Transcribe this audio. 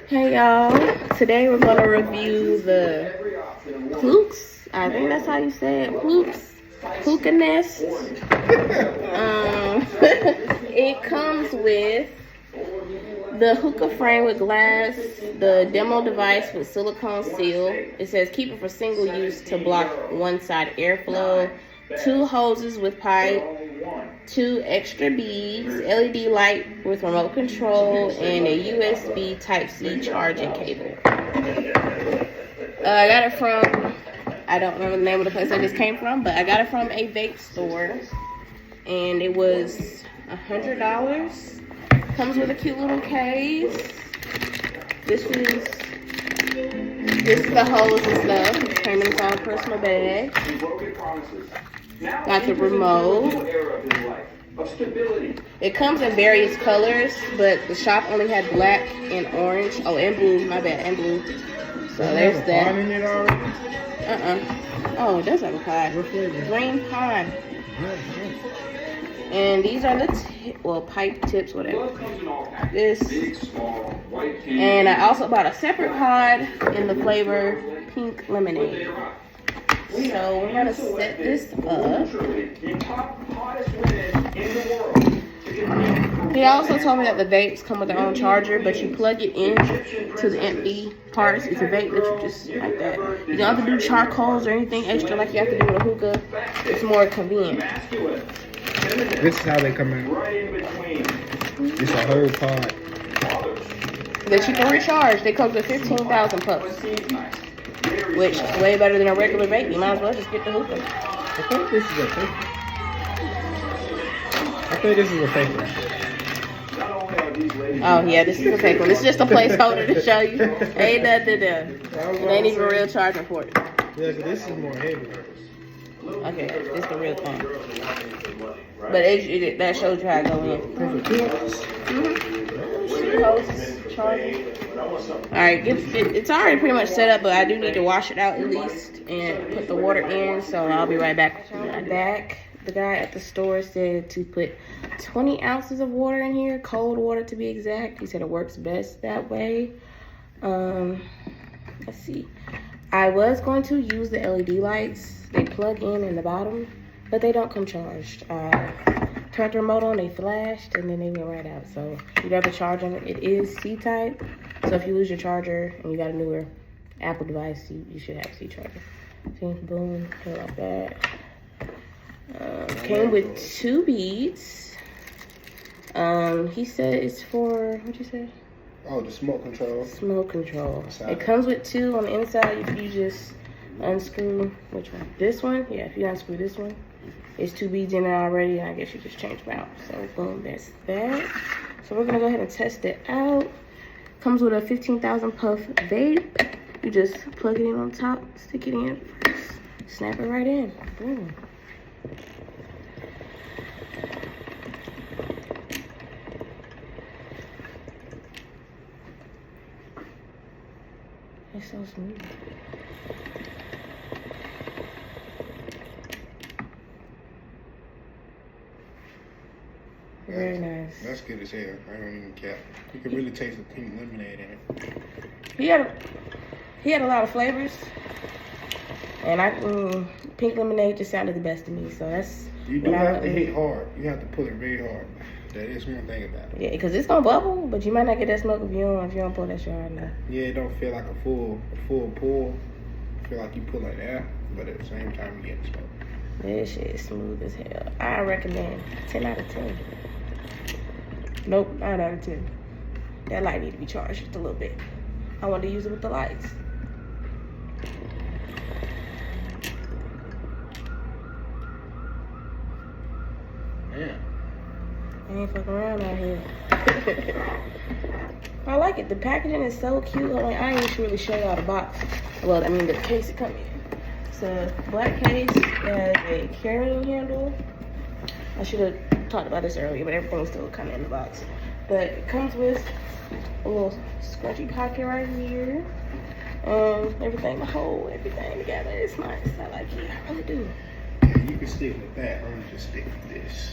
Hey y'all, today we're going to review the PLOOX, I think that's how you say it, PLOOX Hookah Nest. It comes with the hookah frame with glass, the demo device with silicone seal. It says keep it for single use to block one side airflow, 2 hoses with pipe, 2 extra beads, LED light with remote control, and a USB Type-C charging cable. I got it from, I don't remember the name of the place I just came from, but I got it from a vape store, and it was $100. Comes with a cute little case. This is the hose and stuff. It came in its own personal bag. Got the remote. It comes in various colors, but the shop only had black and orange. Oh, and blue. My bad, and blue. So there's that. Oh, it does have a pie. Green pie. And these are the pipe tips, whatever. This. And I also bought a separate pod in the flavor pink lemonade. So we're gonna set this up. He also told me that the vapes come with their own charger, but you plug it in to the empty parts. It's a vape that you just like that. You don't have to do charcoals or anything extra like you have to do with a hookah. It's more convenient. This is how they come out. It's a whole pod. That you can recharge. They come with 15,000 puffs, which is way better than a regular vape. You might as well just get the hookah. I think this is a fake one. I think this is a fake one. Oh yeah, this is a fake one. This is just a placeholder to show you. Ain't nothing there. It ain't even a real charging port. Yeah, this is more heavy. Okay, it's the real thing. But that shows you how to go in. Alright, it's already pretty much set up, but I do need to wash it out at least and put the water in, so I'll be right back. The guy at the store said to put 20 ounces of water in here, cold water to be exact. He said it works best that way. Let's see. I was going to use the LED lights. They plug in the bottom, but they don't come charged. Turned the remote on, they flashed, and then they went right out. So you got the charge on it. It is C-type, so if you lose your charger and you got a newer Apple device, you should have C-charger. See, boom, like that. Came with 2 beads. He said it's for, what'd you say? Oh, the smoke control. Smoke control. It comes with 2 on the inside. If you just unscrew, which one? This one? Yeah, if you unscrew this one, it's 2 beads in there already. I guess you just change them out. So boom, that's that. So we're gonna go ahead and test it out. Comes with a 15,000 puff vape. You just plug it in on top, stick it in, snap it right in. Boom. It's so smooth. Very nice. That's good as hell. I don't even care. You can really taste the pink lemonade in it. He had a lot of flavors, and pink lemonade just sounded the best to me. So that's. You do have to hit hard. You have to pull it very hard. That is one thing about it. Yeah, because it's gonna bubble, but you might not get that smoke if you don't pull that shit hard enough. Yeah, it don't feel like a full pull. I feel like you pull it out, but at the same time you get the smoke. This shit is smooth as hell. I recommend 10 out of 10. Nope, 9 out of 10. That light need to be charged just a little bit. I want to use it with the lights. Yeah. I ain't fucking around out here. I like it. The packaging is so cute. Like, I ain't really show y'all the box. Well, I mean the case it comes in. It's a black case. It has a carrying handle. I should have talked about this earlier, but everything's still kind of in the box. But it comes with a little scrunchy pocket right here. Everything to hold everything together. It's nice. I like it. I really do. Yeah, you can stick with that, or you can stick with this.